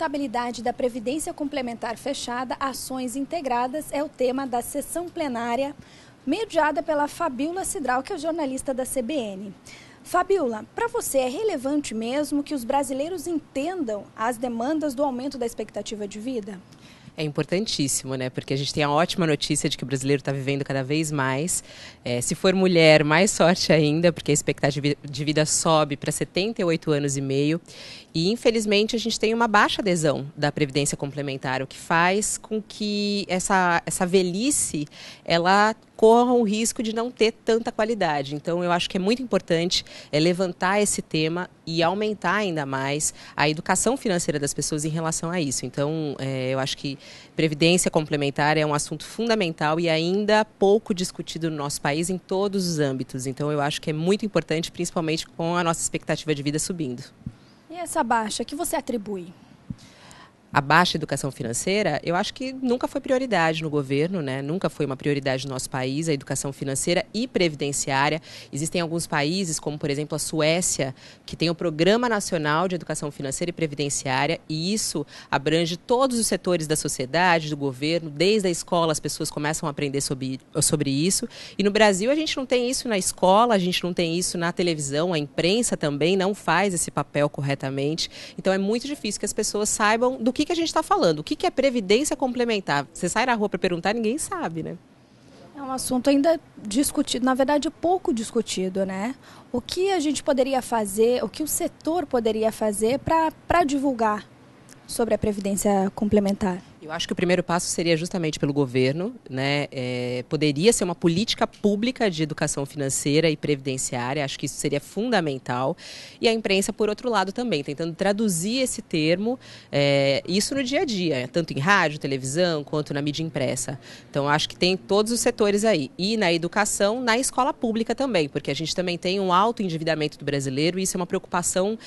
sustentabilidade da Previdência Complementar Fechada, ações integradas, é o tema da sessão plenária mediada pela Fabíola Cidral, que é jornalista da CBN. Fabíola, para você é relevante mesmo que os brasileiros entendam as demandas do aumento da expectativa de vida? É importantíssimo, né? Porque a gente tem a ótima notícia de que o brasileiro está vivendo cada vez mais. Se for mulher, mais sorte ainda, porque a expectativa de vida sobe para 78 anos e meio. E, infelizmente, a gente tem uma baixa adesão da Previdência Complementar, o que faz com que essa velhice, ela corra o risco de não ter tanta qualidade. Então, eu acho que é muito importante levantar esse tema e aumentar ainda mais a educação financeira das pessoas em relação a isso. Então, eu acho que Previdência Complementar é um assunto fundamental e ainda pouco discutido no nosso país em todos os âmbitos. Então, eu acho que é muito importante, principalmente com a nossa expectativa de vida subindo. E essa baixa, que você atribui? A baixa educação financeira, eu acho que nunca foi prioridade no governo, né? Nunca foi uma prioridade no nosso país, a educação financeira e previdenciária. Existem alguns países, como por exemplo a Suécia, que tem o Programa Nacional de Educação Financeira e Previdenciária, e isso abrange todos os setores da sociedade, do governo, desde a escola as pessoas começam a aprender sobre isso. E no Brasil a gente não tem isso na escola, a gente não tem isso na televisão, a imprensa também não faz esse papel corretamente. Então é muito difícil que as pessoas saibam do que a gente está falando, o que é previdência complementar. Você sai na rua para perguntar, ninguém sabe, né? É um assunto ainda discutido, na verdade pouco discutido, né? O que a gente poderia fazer, o que o setor poderia fazer para divulgar sobre a previdência complementar? Eu acho que o primeiro passo seria justamente pelo governo, né? Poderia ser uma política pública de educação financeira e previdenciária, acho que isso seria fundamental. E a imprensa, por outro lado, também, tentando traduzir esse termo, isso no dia a dia, tanto em rádio, televisão, quanto na mídia impressa. Então, acho que tem todos os setores aí. E na educação, na escola pública também, porque a gente também tem um alto endividamento do brasileiro e isso é uma preocupação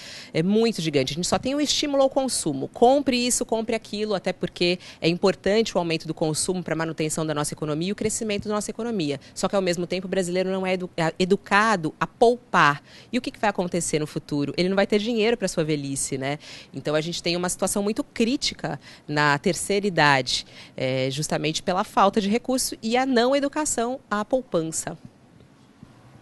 muito gigante. A gente só tem um estímulo ao consumo. Compre isso, compre aquilo, até porque é importante o aumento do consumo para a manutenção da nossa economia e o crescimento da nossa economia. Só que, ao mesmo tempo, o brasileiro não é educado a poupar. E o que vai acontecer no futuro? Ele não vai ter dinheiro para a sua velhice, né? Então, a gente tem uma situação muito crítica na terceira idade, justamente pela falta de recurso e a não educação à poupança.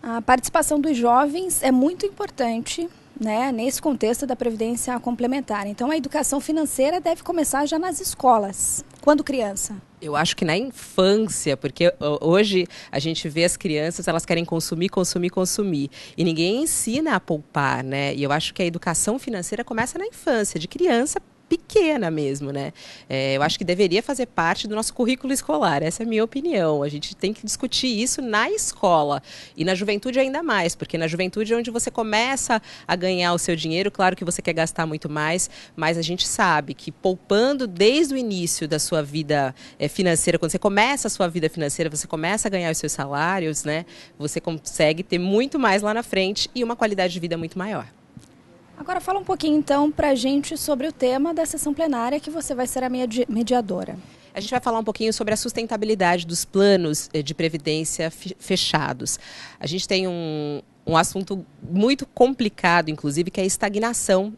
A participação dos jovens é muito importante, né, nesse contexto da Previdência Complementar. Então, a educação financeira deve começar já nas escolas, quando criança. Eu acho que na infância, porque hoje a gente vê as crianças, elas querem consumir, consumir, consumir. E ninguém ensina a poupar, né? E eu acho que a educação financeira começa na infância, de criança pequena mesmo, né? Eu acho que deveria fazer parte do nosso currículo escolar, essa é a minha opinião. A gente tem que discutir isso na escola e na juventude ainda mais, porque na juventude é onde você começa a ganhar o seu dinheiro, claro que você quer gastar muito mais, mas a gente sabe que poupando desde o início da sua vida financeira, quando você começa a sua vida financeira, você começa a ganhar os seus salários, né? Você consegue ter muito mais lá na frente e uma qualidade de vida muito maior. Agora fala um pouquinho então pra gente sobre o tema da sessão plenária, que você vai ser a mediadora. A gente vai falar um pouquinho sobre a sustentabilidade dos planos de previdência fechados. A gente tem um assunto muito complicado, inclusive, que é a estagnação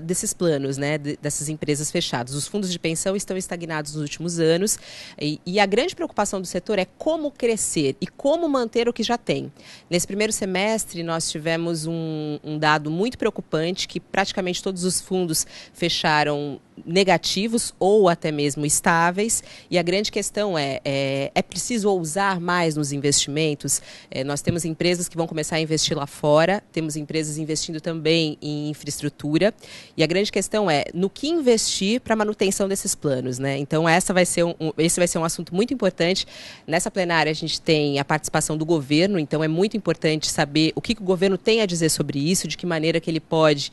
desses planos, né, dessas empresas fechadas. Os fundos de pensão estão estagnados nos últimos anos e a grande preocupação do setor é como crescer e como manter o que já tem. Nesse primeiro semestre, nós tivemos um dado muito preocupante, que praticamente todos os fundos fecharam negativos ou até mesmo estáveis, e a grande questão é preciso ousar mais nos investimentos? Nós temos empresas que vão começar a investir lá fora, temos empresas investindo também em infraestrutura, e a grande questão é no que investir para a manutenção desses planos, né? Então esse vai ser um assunto muito importante. Nessa plenária a gente tem a participação do governo, então é muito importante saber o que o governo tem a dizer sobre isso, de que maneira que ele pode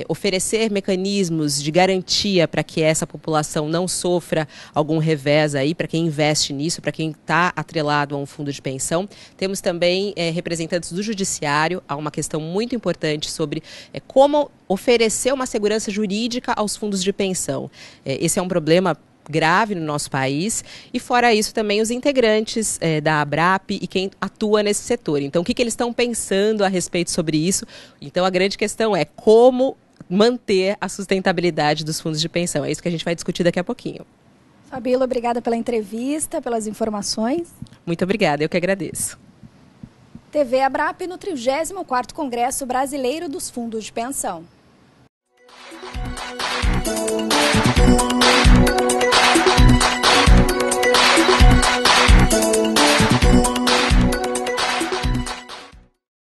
oferecer mecanismos de garantia para que essa população não sofra algum revés aí, para quem investe nisso, para quem está atrelado a um fundo de pensão. Temos também representantes do judiciário, há uma questão muito importante sobre como oferecer uma segurança jurídica aos fundos de pensão. Esse é um problema grave no nosso país, e fora isso também os integrantes da ABRAP e quem atua nesse setor. Então, o que eles estão pensando a respeito sobre isso? Então, a grande questão é como manter a sustentabilidade dos fundos de pensão. É isso que a gente vai discutir daqui a pouquinho. Fabíola, obrigada pela entrevista, pelas informações. Muito obrigada, eu que agradeço. TV Abrap no 34º Congresso Brasileiro dos Fundos de Pensão.